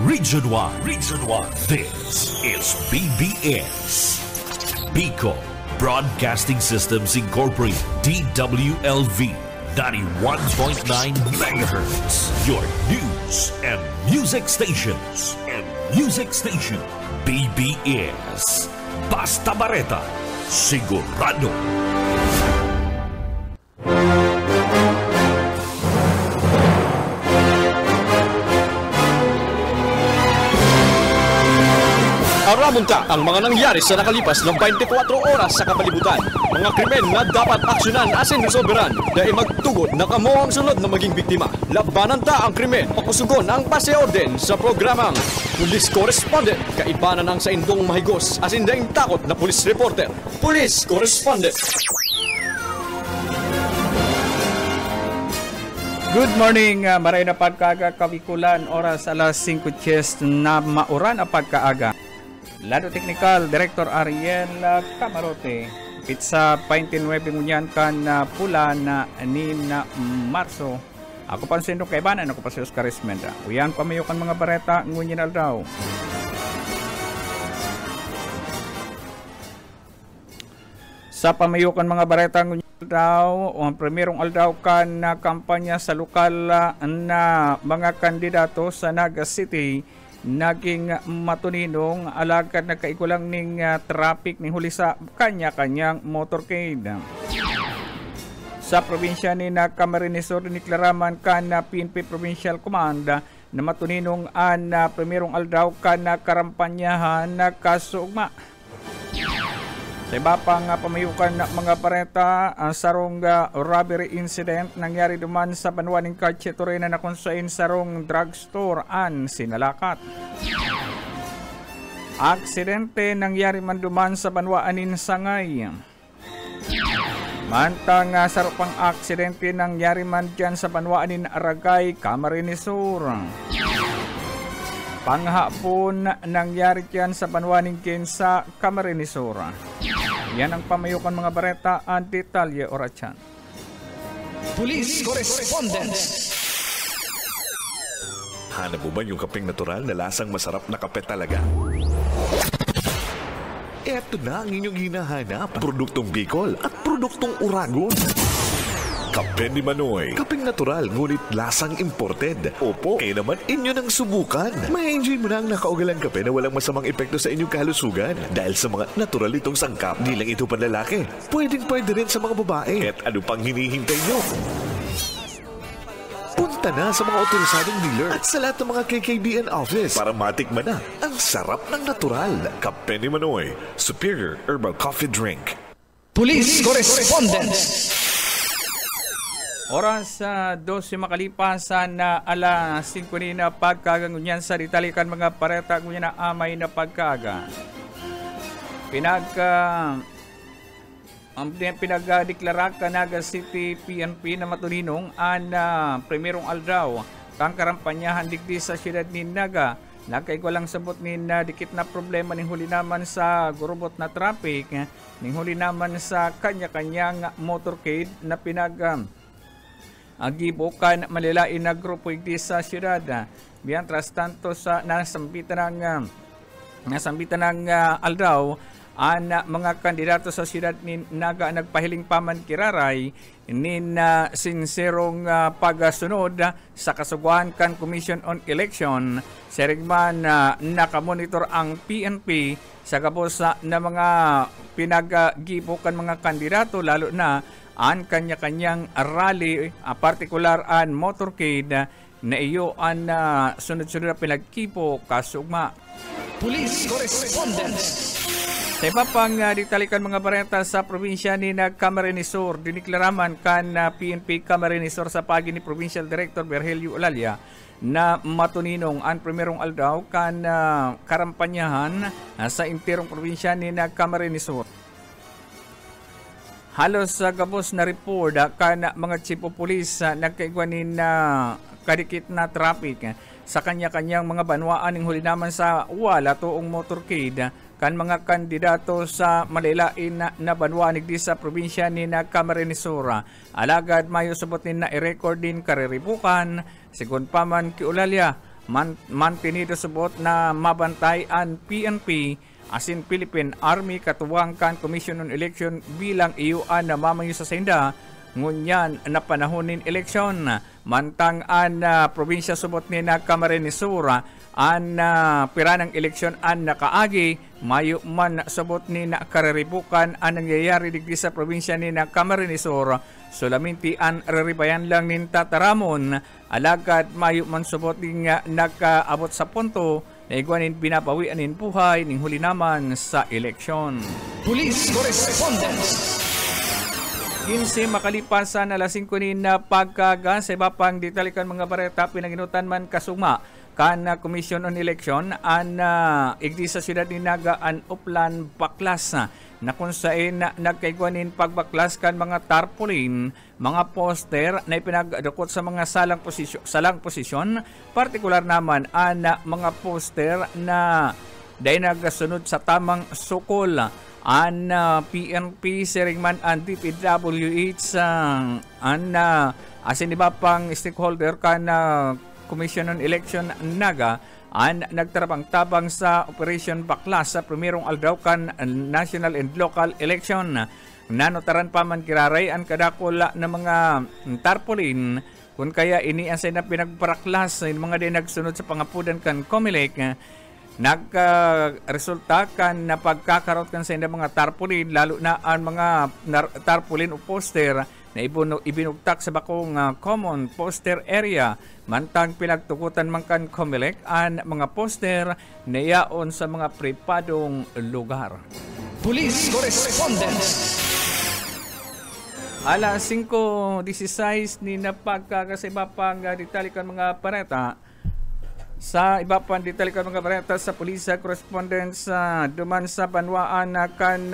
Region 1. Region 1. This is BBS. Bicol Broadcasting Systems Incorporated. DWLV 91.9 MHz. Your news and music stations. BBS. Basta Bareta. Sigurado. Aramunta ang mga nangyari sa nakalipas ng 24 oras sa kapalibutan. Mga krimen na dapat aksyonan asin resolveran dahil magtugod na kamo ang sunod na maging biktima. Labanan ta ang krimen, pakusugon ang paseorden sa programang Police Correspondent. Kaibanan ang sa indong mahigos asin daing takot na police reporter. Police Correspondent. Good morning, maray na pagkaaga Kabikulan, oras alas 5:10 na mauran na pagkaaga. Lado Technical Director Ariel Camarote. Pizza 29 ngunyan kan pula na 6 na Marso. Ako pa sino kaibanan, ako pa si Oscar Esmenda. Uyang pamayokan mga bareta ngunyan aldaw. Sa pamayokan mga bareta ngunyan aldaw, ang primerong aldaw kan na kampanya sa lokal na mga kandidato sa Naga City naging matuninong alagad na kaikulang ning traffic ni huli sa kanya-kanyang motorcade. Sa probinsya ni Camarines Sur niklaraman kan na PNP Provincial Command na matuninong an primerong aldaw kan na karampanyahan na kasugma. Sa iba pang pamayukan ng mga pareta, ang sarong robbery incident nangyari duman sa Banwaning Kachet Torena na konsain sarong drugstore an sinalakat. Aksidente nangyari man duman sa Banwaanin Sangay. Mantang sarupang aksidente nangyari man dyan sa Banwaanin Aragay, Camarines Sur. Panghapon nangyari dyan sa Banwaning Kinsa, Camarines Sur. Yan ang pamayukan mga bareta ang detalye orachan. Police Correspondent. Hanap mo ba yung kapeng natural na lasang masarap na kape talaga? Eto na ang inyong hinahanap. Produktong Bicol at produktong Uragon. Kape ni Manoy. Kapeng natural, ngunit lasang imported. Opo, kayo naman inyo nang subukan. May enjoy mo na ang nakaugalang kape na walang masamang epekto sa inyong kalusugan. Dahil sa mga natural itong sangkap, di lang ito panlalaki. Pwede rin sa mga babae. At ano pang hinihintay nyo? Punta na sa mga otorisadong dealer at sa lahat ng mga KKBN office para matikman na ang sarap ng natural. Kape ni Manoy. Superior Herbal Coffee Drink. Police Correspondent. Oras sa 12 makalipasan na alas 5 na pagkagangunyan sa ditalikan mga pareta ngunyan na amay na pagkaga. Pinagdeklara ka Naga City PNP na matuninong an primerong aldaw kang karampanyahan digdi sa siyudad ni Naga. Nakaigwalang sabot ni na dikit na problema ning huli naman sa gurubot na traffic, ning huli naman sa kanya-kanyang motorcade na agibukan malilain na grupo igdi sa siyudad. Mientras tanto sa nasambitan ng aldaw ang mga kandidato sa siyudad ni Naga nagpahiling paman kiraray nin sinserong pagasunod sa kasugwan kan Commission on Election. Serigman nakamonitor ang PNP sa gabos na mga pinagagibukan mga kandidato lalo na ang kanya-kanyang rally, partikular an motorcade na iyo ang sunod-sunod na pinagkipo kasugma. Police Correspondent. Sa iba pang ditalikan mga bareta sa probinsya ni Camarines Sur, diniklaraman kan PNP Camarines Sur sa pagi ni Provincial Director Virgilio Olalia na matuninong ang primerong aldaw kan karampanyahan sa interong probinsya ni Camarines Sur. Halos sa gabos na report kan mga chief of police nagkaigwanin na kadikit na traffic sa kanya-kanyang mga banwaan ng huli naman sa wala toong motorcade kan mga kandidato sa malilain na banwanig di sa probinsya ni Camarines Sur. Alagad mayo sabot ni na i-record din kariribukan sigon paman ki Olalia mantenido subot na mabantay ang PNP asin Philippine Army katuwang kan Commission on Election bilang iyuan na mamayo sa senda ngunyan na panahonin eleksyon. Mantang an probinsya subot ni na Camarines Sur an pira ng eleksyon an nakaagi mayo man subot ni na kareribukan ang nangyayari digdi sa probinsya ni na Camarines Sur. Solaminti an reribayan lang nin tataramon alagad mayo man subot ni nga nakaabot sa punto na iguanin binabawianin buhay ning huli naman sa eleksyon. Police Correspondence. 15 makalipasan alas 5 ni na pagkaga sa iba pang detalikan mga bareta pinaginutan man kasuma kan Commission on Election an igdi sa siyudad ni Naga an Uplan Baklas na kung saan nagkaiguanin pagbaklas kan mga tarpaulin, mga poster na ipinagdukot sa mga salang posisyon, partikular naman ang mga poster na dahil nagsunod sa tamang sukol ang PNP, Seringman, ang DPWH, asin iba pang stakeholder kan Commission on Election Naga ang nagtarabang-tabang sa Operation Baklas sa primerong aldaw kan national and local election. Nanotaran pa man kiraray ang kadakol na mga tarpaulin kung kaya ini ang na pinagparaklas ng mga din nagsunod sa pangapudan kan Comelec. Nagresulta kan na pagkakarot kan sa mga tarpaulin lalo na ang mga tarpaulin o poster na ibinugtak sa bakong common poster area. Mantang pinagtukutan man kan Comelec ang mga poster na yaon sa mga pripadong lugar. Police Correspondence. Alas 5:16 ni napagkakasiba pang detalikan mga pareta. Sa iba pang detalikan mga pareta sa Police Correspondence duman sa banwaan kan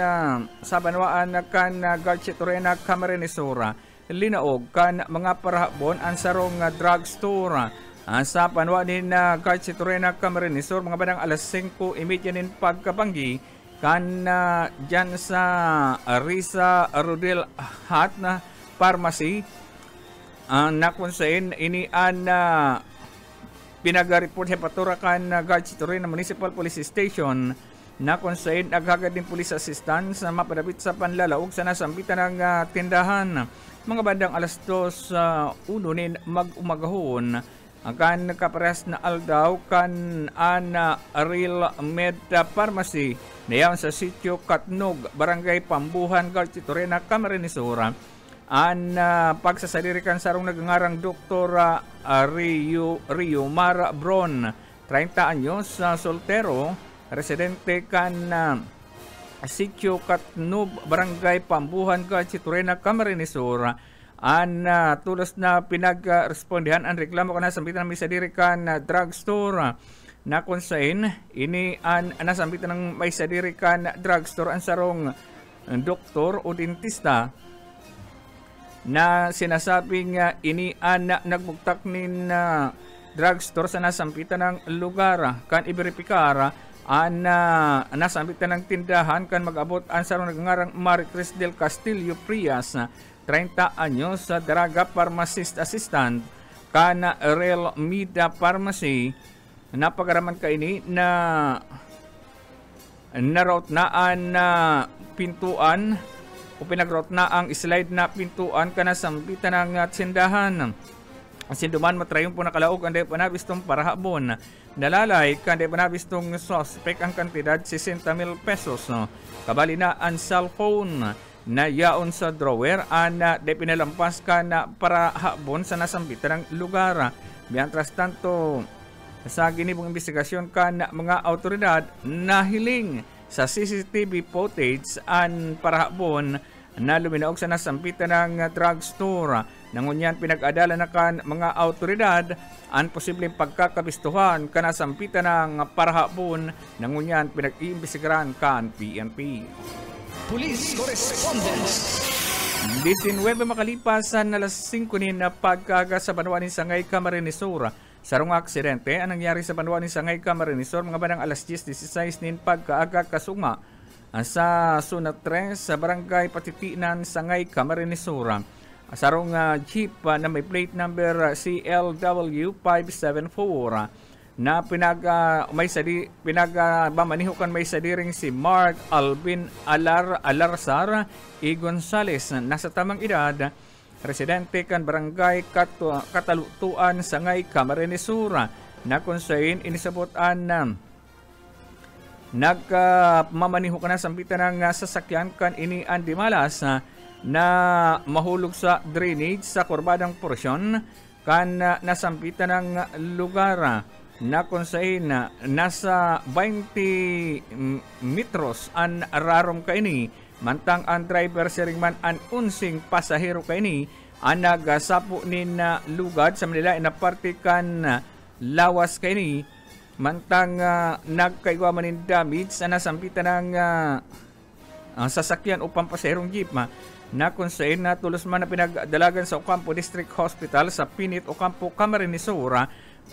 Garchitorena Camarines Sur. Linaog kan mga parahabon ang sarong drugstore sa panwa ni Garchitorena Camarines Sur mga badang alas 5:30 nin pagkabanggi kan dyan sa Risa Rodel Hat na Pharmacy na kung saan ini pinag-report sa paturakan na Garchitorena Municipal Police Station na kung saan naghagad din police assistance na mapadapit sa panlalaog sa nasambitan ng tindahan. Mga bandang alas 2 ununin mag-umagahon kan kapares na aldaw kan Real Med Pharmacy na yan sa sitio Katnog, Barangay Pambuhan, Garchitorena, Camarines Sur. Pagsasalirikan sarong nagangarang Dr. Rio Mara Bron, 30 anyos, soltero, residente kan sitio Katnog, Barangay Pambuhan, Garchitorena, Camarines Sur. Tulos na pinagrespondihan ang reklamo ko na sambitan ng misadirikan drugstore na kung saan ini nasambitan ng may sadirikan drugstore ang sarong doktor o dentista na sinasabing ini nagbugtak nin drugstore sa nasambitan ng lugar kan iberipikar nasambitan ng tindahan kan mag-abot ang sarong nagangarang Maricris del Castillo Prias 30 anyos sa Daraga Pharmacist Assistant kan Real Mida Pharmacy. Napagaraman ka ini na narout na ang pintuan o pinagrout na ang slide na pintuan ka na sambitan ng tsindahan. Sinduman matrayon po nakalaog ang dayo panabistong parahabon. Nalalay ka dayo panabistong suspect ang kantidad 60,000 pesos. Kabali na ang cellphone na yaon sa drawer na dayo pinalampas ka na parahabon sa nasambitan ng lugar. Mientras tanto, sa ginibong investigasyon kan mga autoridad nahiling sa CCTV footage ang parahabon na luminaog sa nasambitan ng drugstore. Nangunyan pinag-adala na kan mga autoridad ang posibleng pagkakabistuhan kan nasambitan ng parahabon. Nangunyan pinag-iimbestigaran kan PNP. Police Correspondence. 19 makalipasan alas 5 ni na pagkaga sa banwa ni Sangay Camarines Sur. Sarong aksidente ang nangyari sa banwa ni Sangay Camarines Sur mga bandang alas 10:16 nin pagkaaga kasuma sa Sunat 3 sa Barangay Patitinan, Sangay Camarines Sur. Sarong jeep na may plate number CLW 574 na pinagmamanihukan may sadiring si Mark Alvin Alarzar E. Gonzales, nasa tamang edad, residente kan barangay Katalutuan Sangay, Camarines Sur, na kung saan inisabutan na nagmamanihukan na sambitan ng sasakyan kan ini Andy Malas na mahulog sa drainage sa kurbadang porsyon kan nasampitan ng lugar na kung saan nasa 20 metros an rarom kaini, mantang ang driver siringman an unsing pasahero kaini ang nagasapo nin lugad sa Manila na parte kan lawas kaini, mantang nagkaigwa manin damage sa nasampitan ng sasakyan upang pasaherong jeep na kung saan tulos man na pinagdalagan sa Ocampo District Hospital sa Pinit, Ocampo, Camarines Sur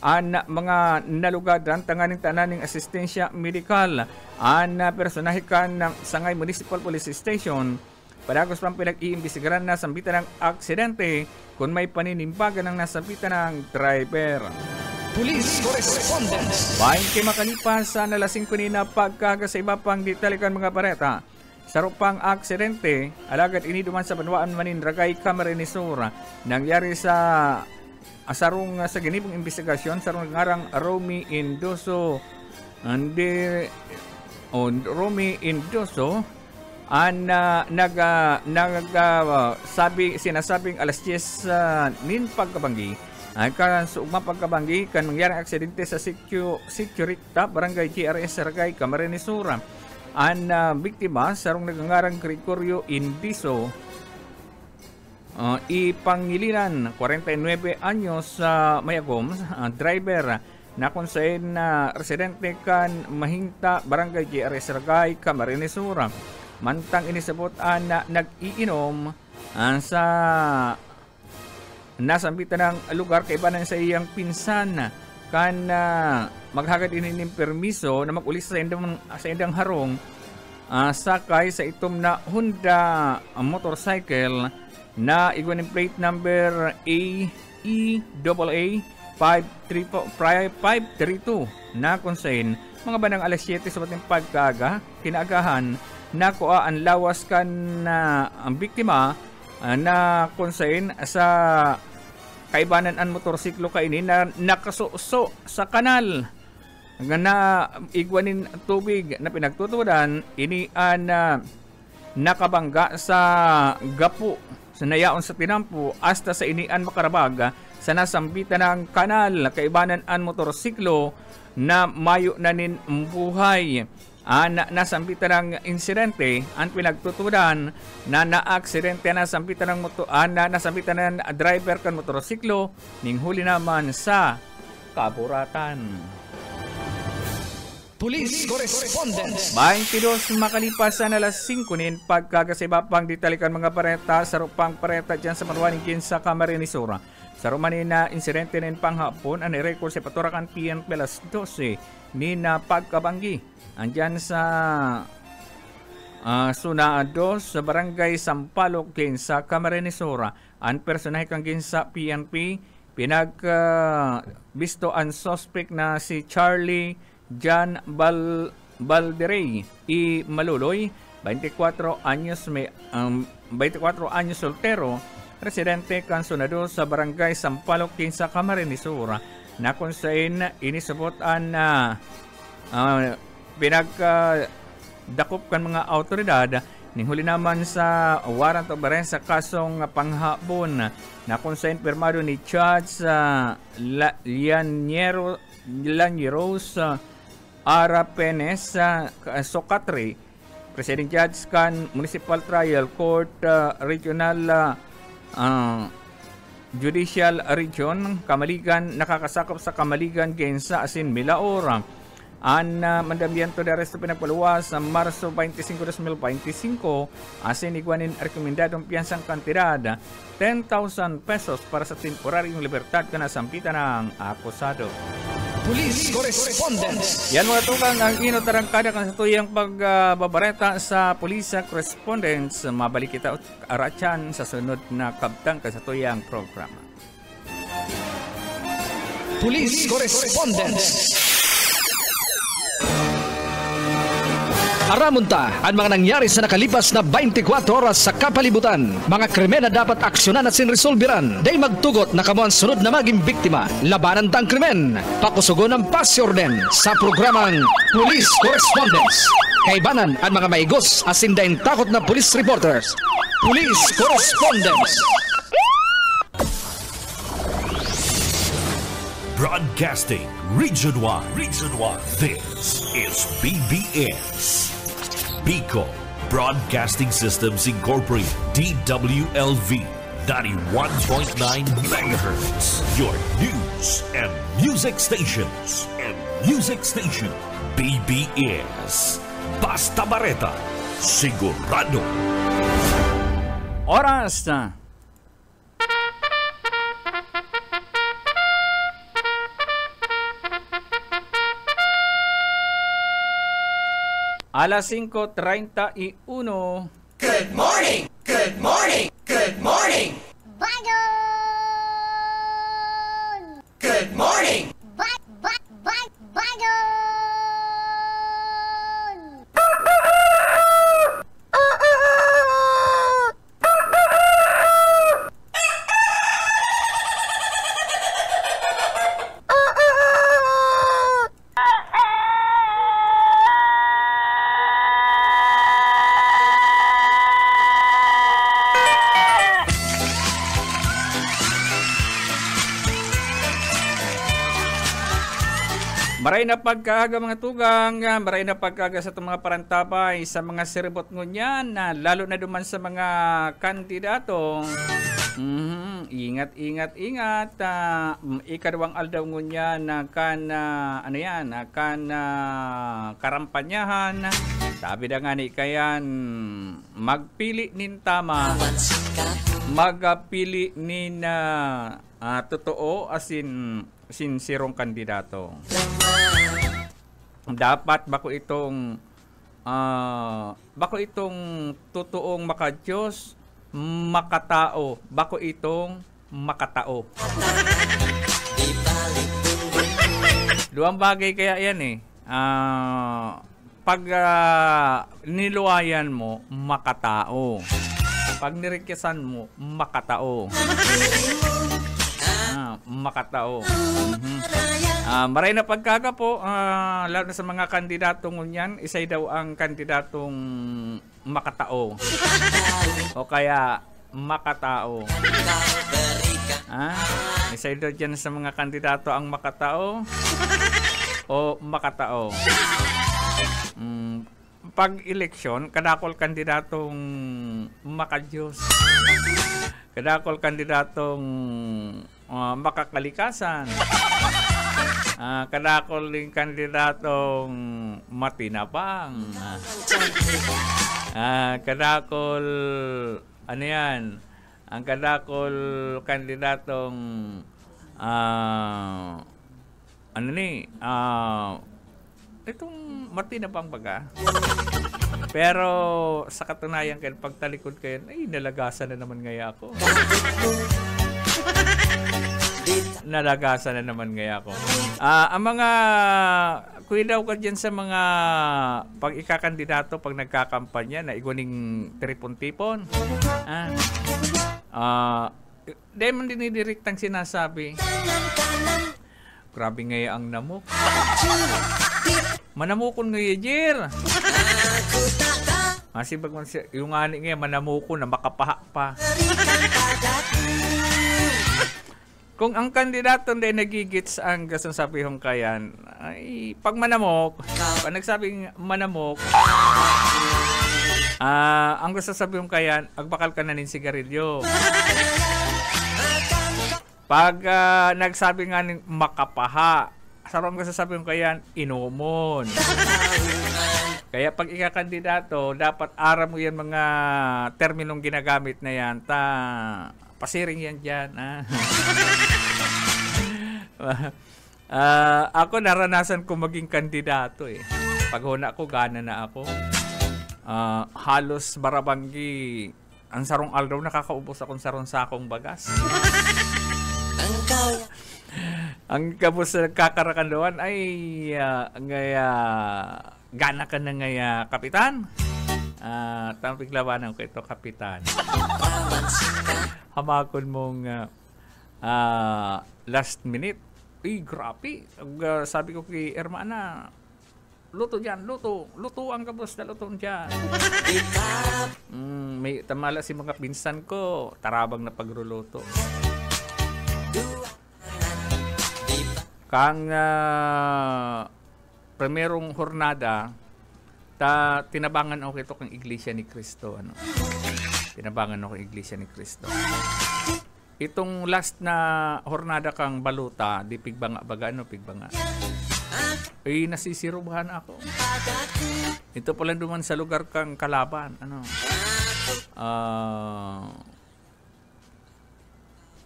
ang mga nalugadan tanganing tananing asistensya medikal ang personahikan ng Sangay Municipal Police Station. Padagos pang pinag-iimbestigaran na sambitan ng aksidente kung may paninimbagan ng nasambitan ng driver. Police Correspondence. Bahin kay makalipas sa nalasing kunina pagkakasaiba pang ditalikan mga bareta. Sa rupang aksidente, alagad iniduman sa Banwaan Manin, Ragay, Camarines Sur, nangyari sa asarong sa ginibong investigasyon sa ngarang Romy Indoso ang sinasabing alas 10 nin pagkabanggi ay kasugma pagkabanggi kan mangyarang aksidente sa Securita Barangay GRS Ragay, Camarines Sur. Ang biktima sarong nagangarang Gregorio Indiso ipangilinan 49 anyos sa Mayagom, driver na kung saan residente kan Mahinta, Barangay GRS Ragay, Camarines Sur, mantang inisabot na nag-iinom sa nasambitan ng lugar kaibanan sa iyang pinsan kan maghagad ininim permiso na mag-ulis sa indang harong sakay sa itom na Honda motorcycle na igwaning plate number AEAA 532 na kung saan mga bandang alas 7 sa bating pagkaga kinaagahan na kuha ang lawas kan ang biktima na kung saan sa kaibanan ang motorsiklo kaini na nakasuso sa kanal na igwanin tubig na pinagtutudan ini nakabangga sa gapu sa nayaon sa tinampo hasta sa inian makarabag sa nasambitan ng kanal kaibanan ang motorsiklo na mayo na nin buhay. Nasambitan ng insidente ang pinagtutudan na naaksidente nasambitan ng nasambitan ng driver kan motorsiklo ning huli naman sa kaburatan. Police Correspondence. 22 makalipas na alas 5 nin pagkagasiba pang ditalikan mga pareta sa rupang pareta dyan sa Marwaning sa Camarines Sur. Sa Romanin na insidente nin panghapon ang record sa Paturakan PNP alas 12 ni na pagkabanggi. Andyan sa Sunaado sa Barangay Sampaloc sa Camarines Sur. Ang personahe kang sa PNP pinagbisto ang suspect na si Charlie John Balderey Maluloy, 24 anyos soltero, residente kan Sunado sa Barangay Sampaloc sa Camarines Sur, na kung saan inisabotan na pinagdakop kan mga autoridad ning huli naman sa warrant of arrest sa kasong panghabon na kung saan pirmado ni Judge Llaneros Arapenes Socatre, Presiding Judge kan Municipal Trial Court Regional Judicial Region Kamaligan, nakakasakop sa Kamaligan Gensa asin Milaor. Ang mandamiento de arresto pinagpaluwas sa Marso 25, 2025 asin igwanin rekomendadong piyansang kantidad 10,000 pesos para sa temporaryong libertad na sampitan ng akusado. Police Correspondence. Yan mga tukang ang inotarangkada kan sa tuyang pagbabareta sa Police Correspondence. Mabalik kita aratyan sa sunod na kabtang kan sa tuyang programa. Police Correspondence. Aramunta ang mga nangyari sa nakalipas na 24 oras sa kapalibutan. Mga krimen na dapat aksyonan at sinresolbiran. Day magtugot na kamo ang sunod na maging biktima. Labanan tang krimen. Pakusugon ng pasyorden sa programang Police Correspondence. Kaibanan ang mga maigos asin daing takot na police reporters. Police Correspondence. Broadcasting region-wide. This is BBS. Bicol Broadcasting Systems Incorporated. DWLV 91.9 megahertz. Your news and music stations. BBS. Basta Bareta. Sigurado. Oras na. Alas 5:31. Good morning! Good morning! Good morning! Bagon! Good morning! Bagon! Maray na pagkaaga mga tugang, maray na pagkaaga sa itong mga parantabay, sa mga siribot ngunyan, lalo na duman sa mga kandidato. Ingat. Ikadawang aldaw ngunyan na karampanyahan. Sabi na nga ni kayan, magpili nin tama, magpili nin totoo asin sinsirong kandidato. Dapat bako itong totoong makadiyos, makatao, bako itong makatao. Luang bagay kaya yan eh. Pag niluwayan mo, makatao. Pag nirikyasan mo, makatao. Makatao. Maray na pagkaga po, lalo na sa mga kandidato ngunyan, isay daw ang kandidatong makatao. O kaya makatao. Isay daw dyan sa mga kandidato ang makatao o makatao. Pag eleksyon, kadakol kandidatong makadiyos. Kadakol kandidatong makakalikasan. Kadakol din kandidatong matinapang. Kadakol ano yan? Ang kadakol kandidatong itong matinapang baga. Pero sa katunayan kayo, pagtalikod kayo, ay nalagasan na naman ngaya ako. Nalagasan na naman ngaya ako. Ang mga kuidaw ka dyan sa mga pag ikakandidato, pag nagkakampanya na iguning tripon-tipon. Dahil man dinidiriktang sinasabi, grabe ngaya ang namok. Manamukon ngaya, Jer. Masibag man siya, yung ani ngaya manamukon na makapaha pa. Kung ang kandidato hindi nagigits ang kasasabihong kayan, ay pag manamok, pag nagsabing manamok, ang kasasabihong kayan, agbakal ka na nin sigarilyo. Pag nagsabi nga nin makapaha, sarong kasasabihong kayan, inumon. Kaya pag ikakandidato, dapat aram mo yan mga terminong ginagamit na yan, pasiring yan dyan. Ako naranasan ko maging kandidato eh. Pag huna ko, gana na ako. Halos barabanggi, ang sarong aldaw nakakaubos akong sarong sakong bagas. Ang kabos sa nagkakarakandawan ay ngaya gana ka na ngaya kapitan. Tampig labanan ko ito kapitan. Hamakon mong last minute. Grabe. Sabi ko kay Hermana, luto dyan, luto. Luto ang kabos na luto dyan. May tamala si mga pinsan ko. Tarabang na pagruluto. Kang primerong hornada, tinabangan ako ito kang Iglesia ni Cristo. Tinabangan ako kang Iglesia ni Cristo. Itong last na hornada kang baluta, di pigbanga baga, pigbanga. Nasisirubahan ako. Ito pala duman sa lugar kang Kalaban.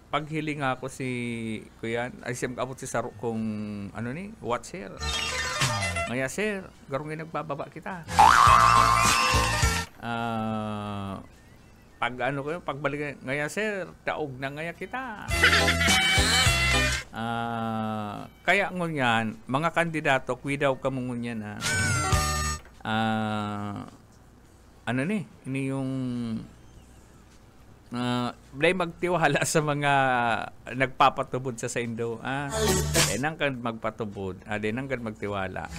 Paghiling ako si Kuya, ay siyang kaabot si Saro kung what sir? Ngaya sir, garong nagbababa kita. Pagbalik, ngaya sir, taog na ngaya kita. Kaya ngunyan, mga kandidato, kwidaw ka mo ngunyan ini yung blay magtiwala sa mga nagpapatubod sa Indo. Denang kan magpatubod, denang kan magtiwala.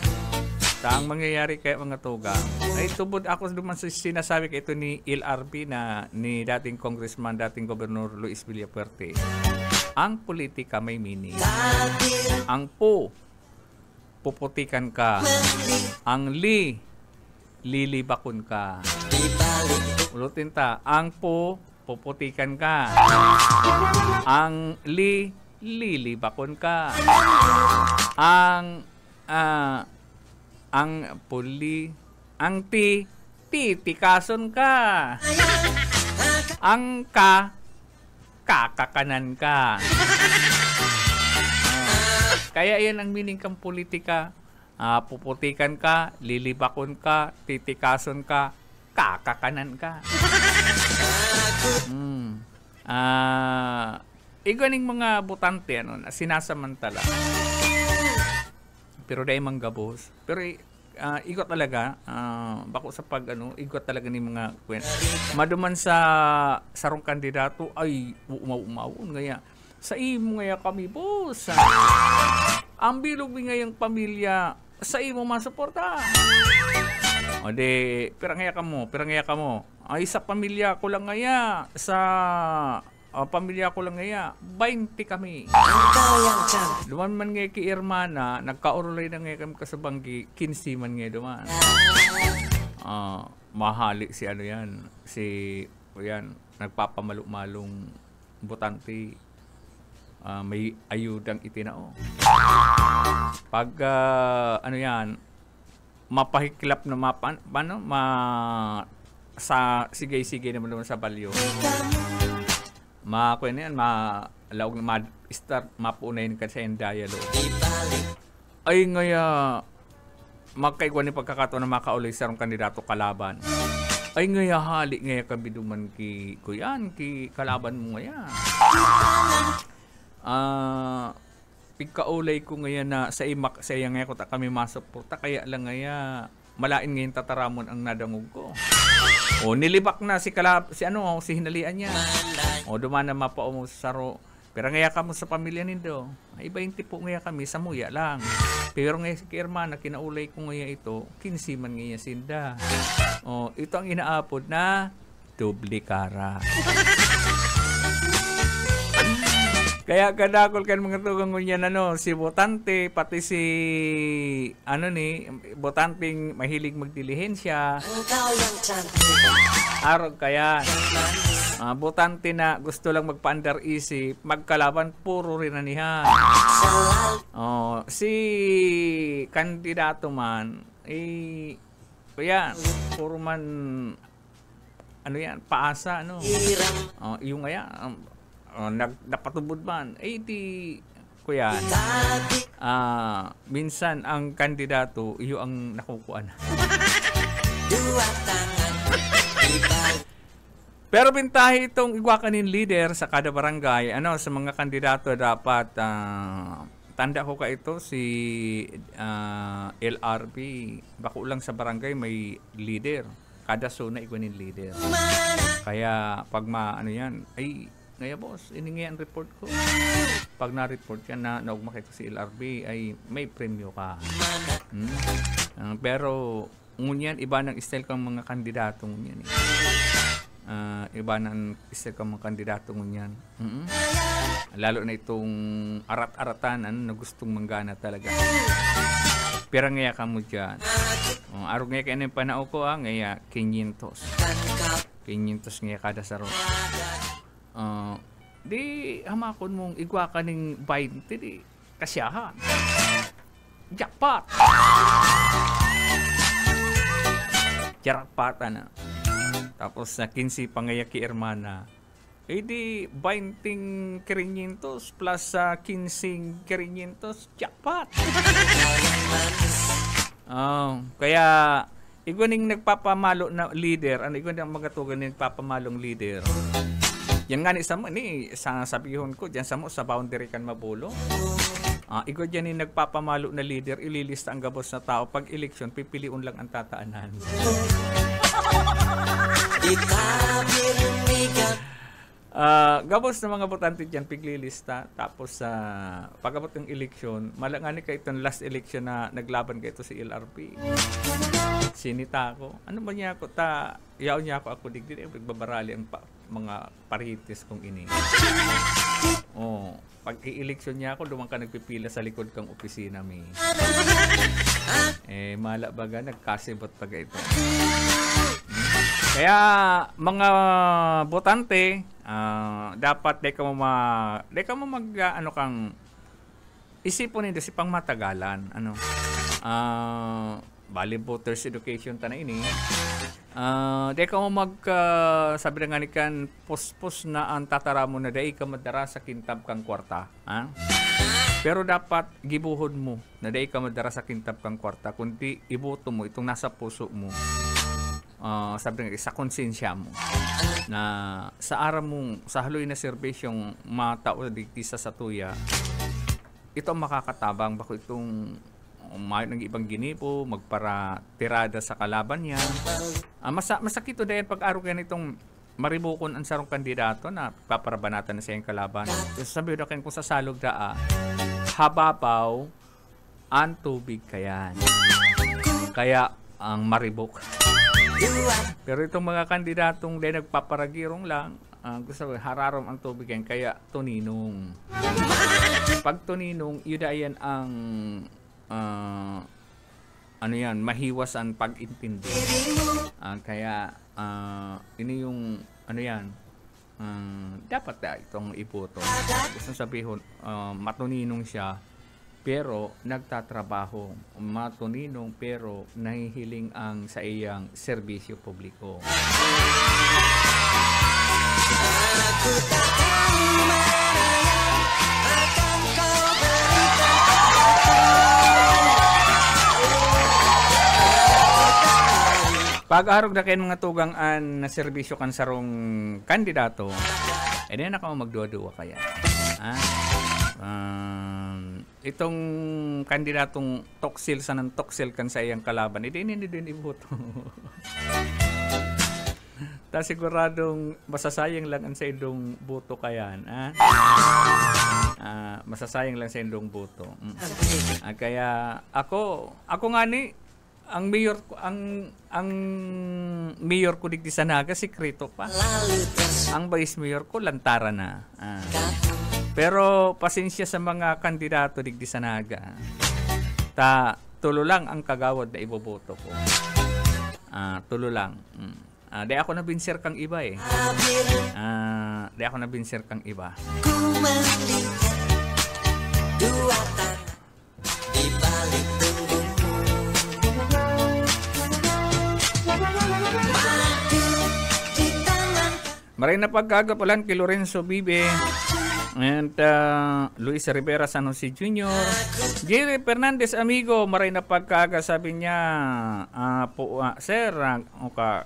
Ang mangyayari kaya mga tugang, ay tubod ako duman sa sinasabi ko ito ni LRP ni dating congressman, dating gobernador Luis Villafuerte. Ang politika may meaning. Ang puputikan ka. Ang lilibakon ka. Ulitin ta, ang puputikan ka. Ang lilibakon ka. Ang titikason ka. Ang kakakanan ka. Kaya yan ang meaning kang politika. Puputikan ka, lilibakon ka, titikason ka, kakakanan ka. Iganing mga butante sinasamantala. Pero dahil manggabos. Pero igot talaga, bako sa igot talaga ni mga maduman sa sarong kandidato ay umaw-umawon ngaya. Sa imo ngaya kami, boss. Ang bilog ngayang pamilya, sa imo masuporta. O de, pirangaya ka mo. Ay sa pamilya ko lang ngaya, sa pamilya ko lang ngaya, 20 kami. Duman man ngayon ki Hermana, nagkaurulay na ngayon kami kasabanggi, 15 man ngayon duman. Mahali si nagpapamalo-malong butante. May ayudang itinao. Pag mapahiklap na sa sige-sige naman sa balyo. Laog na start mapunayin ka sa dialogue. Ay ngaya magkaigwan ni pagkakataon na makaulay sa kandidato kalaban. Ay ngaya hali ngaya kabiduman ki kuyan ki kalaban mo ngaya. Pigkaulay ko ngaya na sa imak sa iya ngaya ko ta kami masuporta kaya lang ngaya malain ngayon tataramon ang nadangog ko. Nilibak na si hinalian niya. Dumana mapaumo sa Saro. Pero ngaya ka mo sa pamilya nindo. Ay 20 po ngaya kami sa muya lang. Pero ngaya si Hermana kinaulay ko ngaya ito, 15 man ngaya sinda. Ito ang inaapod na doble kara. Kaya kadakol kan mga tugang ngunyan si botante pati si botanting mahilig magdilihensya. Arog kaya botante na gusto lang magpa-under isip, magkalaban puro rin niya. Si kandidato man kaya puro man paasa yung kaya napatubod man kuya minsan ang kandidato iyo ang nakukuha na. Pero bintahi itong igwakanin leader sa kada barangay sa mga kandidato dapat tanda ko ka ito si LRB, bako lang sa barangay may leader. Kada zona iguanin leader. Kaya pag ano yan, ay ngaya boss, iningi ang report ko. Pag na-report yan na naugma ito si LRB, ay may premyo ka. Pero ngunyan, iba ng style kang mga kandidato ngunyan. Iba ng style kang mga kandidato ngunyan. Lalo na itong arat-aratan na gustong manggana talaga. Pero ngaya ka mo dyan. Araw ngaya ka ng panao ko, ngaya 500. 500 ngaya kada saro. Di hamakon mong igwa ka ng 20, di kasyahan. Jackpot! Jackpot na. Tapos na 15 pangayaki hermana. Eh di 20 500 plus 15 500 jackpot. Kaya iguaning nagpapamalo na leader, ano iguaning ang magatugan ng nagpapamalong leader. Yan nga ni sa sabihon ko diyan sa boundary kan mabulo. Ikaw dyan yung nagpapamalo na leader, ililista ang gabos na tao. Pag eleksyon, pipiliun lang ang tataanan. Gabos na mga botante dyan, piglilista. Tapos, pagabot ng eleksyon, malangani ka itong last election na naglaban ka ito si LRP. Sinita ko. Ano ba niya ako? Yaw niya ako digdi. Nagbabarali ang mga paritis kong ini. Pag i-eleksyon niya ako, lumang ka nagpipila sa likod kang opisina, mi. Mala baga, nagkasibot baga ito. Kaya, mga botante, dapat di ka mo isipon nito si pang matagalan. Bali voters education ta na ini. Di ka mo sabi na nga ni kan pospos na ang tatara mo na dahi ka madara sa kintab kang kwarta. Pero dapat gibuhod mo na dahi ka madara sa kintab kang kwarta kundi iboto mo itong nasa puso mo. Sabi nga sa konsensya mo na sa araw mong sa haloy na serbisyong matao digti sa tuya, ito ang makakatabang bako itong ng ibang ginipo, magpara tirada sa kalaban niya. Masakito dahil pag-araw yan itong maribukon ang sarong kandidato na paparabanatan na siya yung kalaban. Sabi na kayo kung sasalog hababaw ang tubig kayan. Kaya ang maribok. Pero itong mga kandidatong dahil nagpaparagirong lang, gusto hararom ang tubig yan, kaya tuninong. Pag tuninong, yudayan ang mahiwas ang pag-intindi. Kaya ini yung dapat itong iboto. Gusto sabihin matuninong siya pero nagtatrabaho, matuninong pero nahihiling ang sa iyang serbisyo publiko. Pag-arog na kayo mga tugang-an na serbisyo kan sarong kandidato, na ka magduwa-duwa kaya. Itong kandidatong toksil sa nang toksil kan sa iyang kalaban, hindi din iboto. Ta siguradong masasayang lang ang sa indong boto kayan. Masasayang lang sa indong boto. Kaya ako nga ni ang mayor ko digdi sa Naga sikreto pa. Ang vice mayor ko lantara na. Pero pasensya sa mga kandidato digdi sa Naga. Tulo lang ang kagawad na iboboto ko. Tulo lang. Di ako nabinser kang iba eh. Di ako nabinser kang iba. Maray na pagkagapalan kay Lorenzo Bibe. And Luis Rivera San Jose Jr. Jerry Fernandez amigo, maray na pagkaaga sabi niya, sir,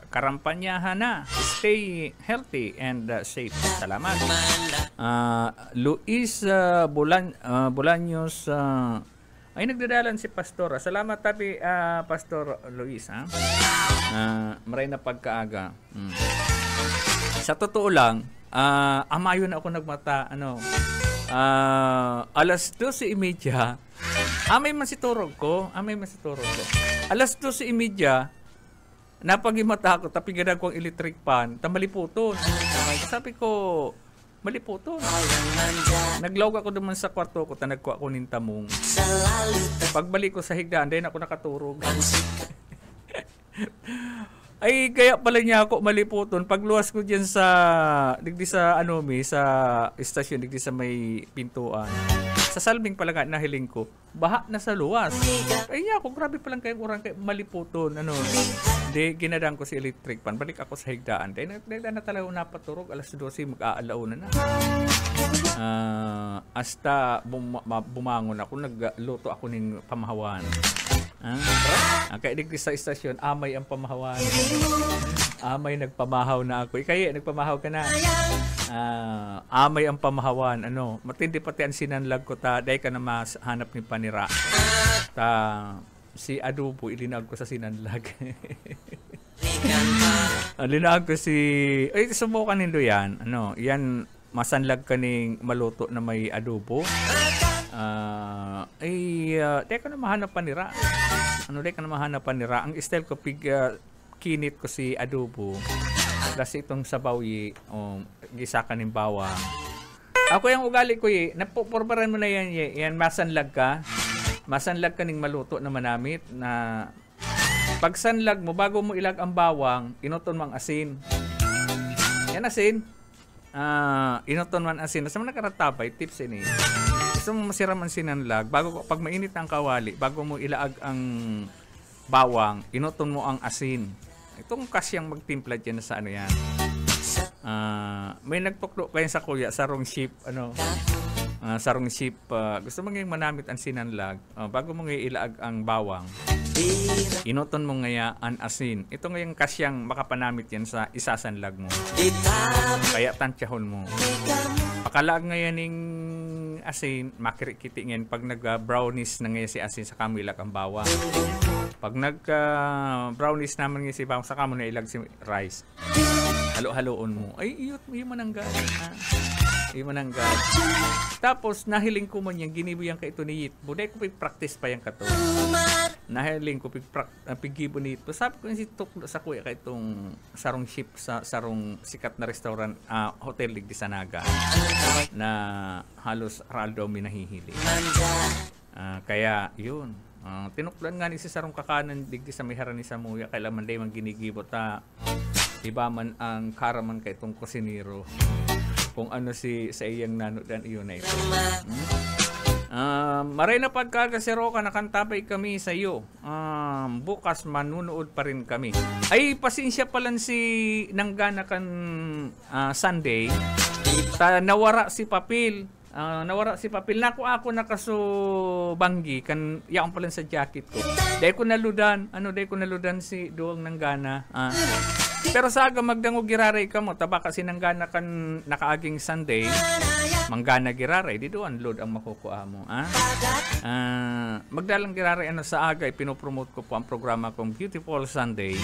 karampanyahan na. Stay healthy and safe. Salamat. Luis Bolaños ay nagdadalan si Pastor. Salamat tabi Pastor Luis ha. Maray na pagkaaga. Sa totoo lang, amayon ako nagmata alas 12:30 amay man si turog ko. Alas 12:30 napagimata ako tapi gada ko ang electric pan tamaliputon. Sabi ko maliputon. Naglawag ako naman sa kwarto ko, nagkuha ko nin tamong. Pagbalik ko sa higdaan, dahil ako nakaturog. Ay, kaya pala niya ako maliputon. Pagluwas ko dyan sa, digdi sa, sa istasyon, digdi sa may pintuan. Sa salming pala nga, nahiling ko, baha na sa luwas. Ay niya ako, grabe palang kayong urang kay maliputon. Di, ginadaan ko si electric pan. Balik ako sa higdaan. Dahil na talaga napaturog, alas 12, mag-aalauna na. Hasta bumangon ako, nagluto ako ng pamahawan. Kaya digdi sa istasyon, amay ang pamahawan. Amay nagpamahaw na ako. Kaya nagpamahaw ka na. Amay ang pamahawan. Matindi pati ang sinanlag ko ta. Dahil ka na mahanap ni panira. Si adobo, ilinag ko sa sinanlag. Linag ko si... Ay, subukan nindo yan. Yan, masanlag ka ning maluto na may adobo. Teka na mahanap panira. Teka na mahanap panira. Ang style ko, kinit ko si adobo. Kasi itong sabawi, gisa ka ng bawang. Ako yung ugali ko napupurbaran mo na yan, yan masanlag ka. Masanlag ka ng maluto na manamit na pag sanlag mo, bago mo ilag ang bawang, inuton mo ang asin. Yan asin. Inuton man asin. Sa mga nakaratapay, tips ini. Gusto mo masira man sinanlag, pag mainit ang kawali, bago mo ilaag ang bawang, inuton mo ang asin. Itong kasyang magtimpla dyan sa yan. May nagtuklo kayo sa kuya, sarong ship, sarong ship. Gusto mo ngayong manamit ang sinanlag, bago mo ngayon ilaag ang bawang, inuton mo ngaya ang asin. Ito ngayong kasyang makapanamit yan sa isasanlag mo. Kaya tantyahon mo. Pakalag ngayon ng asin, makirikiti ngayon pag nag-brownies na ngayon si asin sa kamilag ang bawang. Pag nag-brownies naman ngayon si bawang, saka mo na ilag si rice. Halo-haloon mo. Ay, iyo mananggal. Iyo mananggal. Tapos, nahiling ko man yan, ginibo yan ka ito ni Yit. Buday ko practice pa yan ka to. Nahiling ko pigibo ni Yit. Sabi ko si tuklo sa kuya ka itong sarong ship sa sarong sikat na restaurant, hotel di Sanaga na halos raldo minahihili. Kaya, yun. Tinuklan nga ni si sarong kakanan digdi sa may harani sa muya. Kailangan day man ginigibot iba man ang karaman kay itong kusinero. Kung ano sa iyang nanodan iyon na ito. Maray na pagkagasero ka, nakantabay kami sa iyo. Bukas manunood pa rin kami. Ay, pasensya palan si nanggana kan Sunday. Nawara si Papil. Nawara si Papil. Naku ako nakasubanggi kan yaong palan sa jacket ko. Dahil ko naludan si Duwang nanggana. Pero sa aga magdango giraray ka mo, taba kasi nanggana kan nakaaging Sunday, manggana giraray, di doon load ang makukuha mo. Magdalang giraray sa aga, ipinopromote ko po ang programa kong Beautiful Sunday.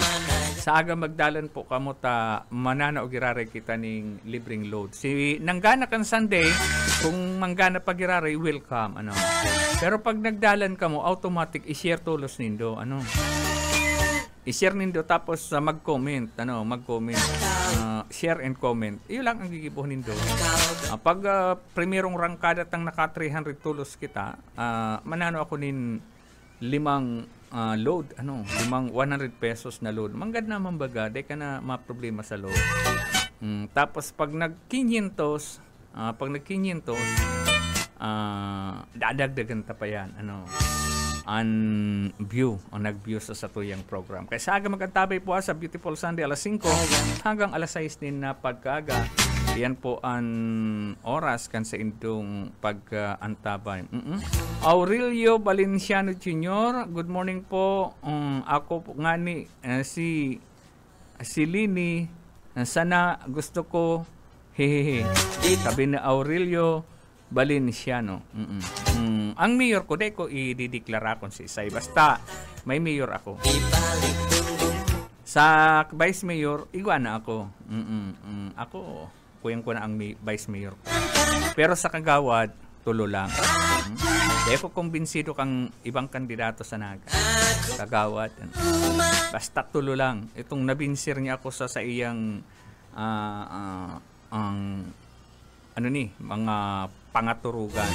Sa aga magdalan po kamo ta manana o giraray kita ning libreng load. Si nanggana kan Sunday, kung manggana pa giraray, welcome. Pero pag nagdalan ka mo, automatic i-share tulos nindo. I-share nindo tapos mag-comment, share and comment. Iyo lang ang gigibuhin nindo. Pag primerong rangkada tang naka 300 tulos kita, manano ako nin 5 load, 5 100 pesos na load. Manggad naman baga, day ka na ma-problema sa load. Tapos pag nag-500, dadagdagan ta pa yan, nag-view sa satuyang program. Kaya sa aga magantabay po sa Beautiful Sunday alas 5 hanggang alas 6 din na pagkaga. Yan po ang oras kan sa indong pag-antabay. Aurelio Valenciano Jr., good morning po. Ako po nga ni si Lini, sana gusto ko hehehe. Sabi na Aurelio Valenciano. Ang mayor ko, di ko idideklara kung si Isay. Basta may mayor ako. Sa vice mayor, iguana ako. Ako, kuyang ko na ang vice mayor ko. Pero sa kagawad, tulo lang. Dahil ko kumbinsido kang ibang kandidato sa Naga. Kagawad. Basta tulo lang. Itong nabinsir niya ako sa iyang mga pangaturugan.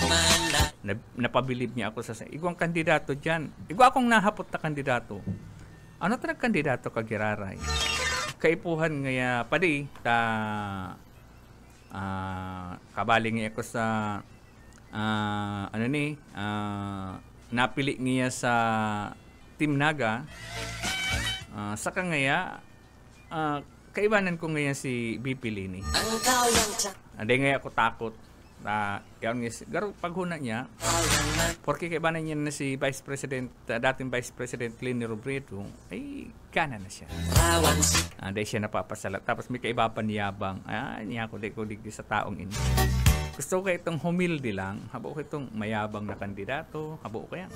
Napabilib niya ako sa igwang kandidato dyan. Igwa akong nahapot na kandidato. Ano talagang kandidato ka giraray? Kaipuhan ngaya padi ta kabaling niya ako sa napili niya sa Team Naga. Saka ngaya kaibanan ko ngayon si BP Lini. Hindi ngaya ako takot. Garo paghuna niya, porque kaibanan niya na si Vice President, dating Vice President Lini Robredo, ay gana na siya. Dahil siya napapasalat. Tapos may kaibapan niyabang. Niya ako, di ko digdi sa taong ini. Gusto ko itong humilde lang, habo ko itong mayabang na kandidato, habo ko yan.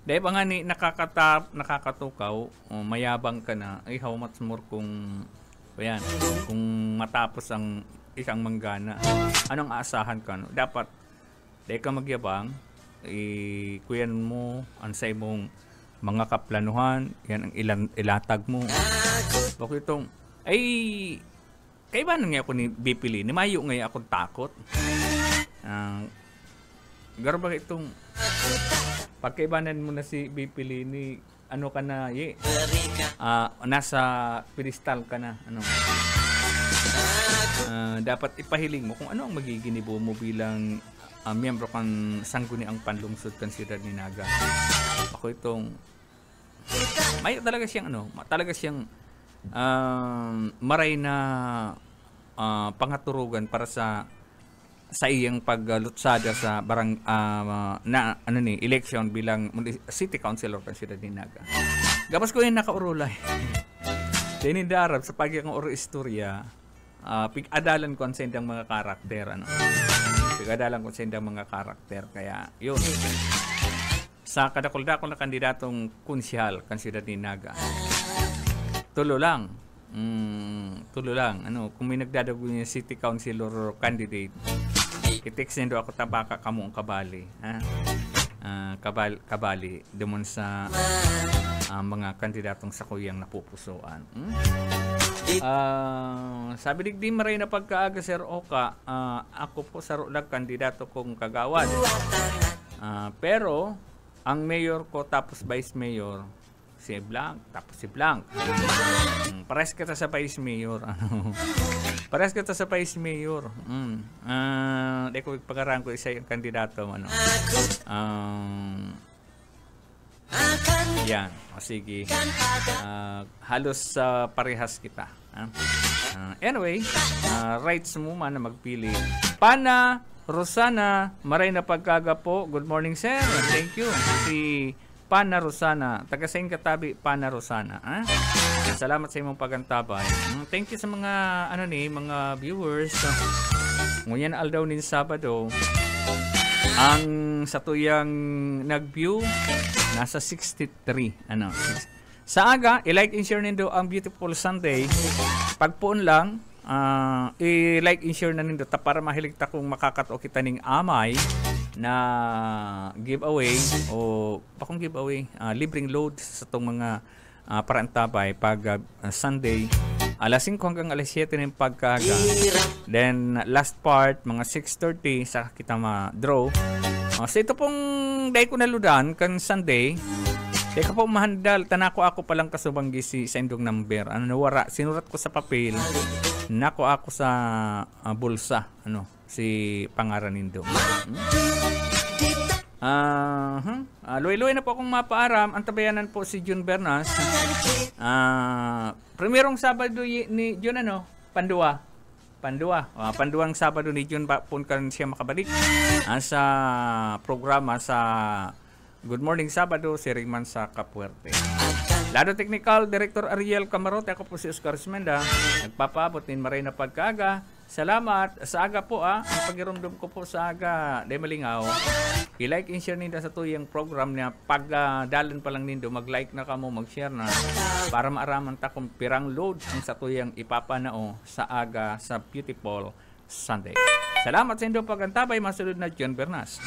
Dahil ba nga ni nakakatukaw, mayabang ka na, ay how much more kung matapos ang isang manggana. Anong aasahan ka? No? Dapat, dahil ka magyabang, kuyan mo, ansay mong mga kaplanuhan, yan ang ilatag mo. Bakit itong, kaiba nga ako ni BP Lini, mayo nga akong takot. Garo ba itong, pagkaibanan mo na si BP Lini, ano ka na, nasa pedestal ka na, dapat ipahiling mo kung ano ang magiginibo mo bilang miyembro kan sangguniang panlungsod kan siyudad ni Naga. Ako itong may talaga siyang maray na pangaturugan para sa iyang paglutsada sa election bilang city councilor kan siyudad ni Naga. Gapas ko yung nakaurulay. Dinindarab sa pagyang oro istorya, pig-adalan ko sa indang mga karakter. Pig-adalan ko sa indang mga karakter. Kaya, yun. Sa kadakol-dakol na kandidatong kunsyal kan siyudad ni Naga, tulo lang. Kung may nagdadago yung city councilor candidate, i-text nindo ako tabaka kamo ang kabali. Kabali dumon sa mga kandidatong sa kuyang napupusuan. Sabi digdi maray na pagkaaga Sir Oka, ako po sa rulag kandidato kong kagawad. Pero ang mayor ko tapos vice mayor si Blanc, tapos si Blanc. Pares kita sa vice mayor. Pares kita sa vice mayor. Di ko pag-arahan ko isa yung kandidato. Yan. O sige. Halos parehas kita. Anyway, rights mo man na magpili. Pana Rosana, maray na pagkaga po. Good morning, sir. Thank you. Si Pana Rosana, taga sa katabi Pana Rosana. Salamat sa imong pagantabay. Thank you sa mga mga viewers. Ngunyan aldaw ni Sabado. Ang sa tuyang nag-view nasa 63. Sa aga, i-like and share nindo ang Beautiful Sunday. Pagpuon lang, i-like and share na nindo para mahilig ta kung makakato kita ning amay na giveaway o pakong giveaway, libreng load sa itong mga parantabay pag Sunday alas 5 hanggang alas 7 ng pagkaga. Then last part mga 6:30 sa kita ma-draw. So ito pong day ko naludan kan Sunday. Teka po mahandal, tanako ako palang kasubanggi si sa indong number. Nawara, sinurat ko sa papel. Nako ako sa bulsa, si pangaran nindo. Luwi-luwi na po akong mapaaram. Ang tabayanan po si June Bernas. Primerong Sabado ni June Pandua. Panduang Sabado ni June pun kan siya makabalik sa programa sa Good Morning Sabado, Sirigman sa Kapuerte. Lado Technical Director Ariel Camarote, ako po si Oscar Smenda. Nagpapaabot din maray na pagkaaga. Salamat sa aga po ang pagirumdum ko po sa aga day malingaw. I-like and share ninda sa tuyang program niya. Pag dalan pa lang nindo, mag-like na kamo, mag-share na para maaraman ta kung pirang load ang sa tuyang ipapanao sa aga sa beautiful Sunday. Salamat sa inyong pagantabay, masulod na John Bernas.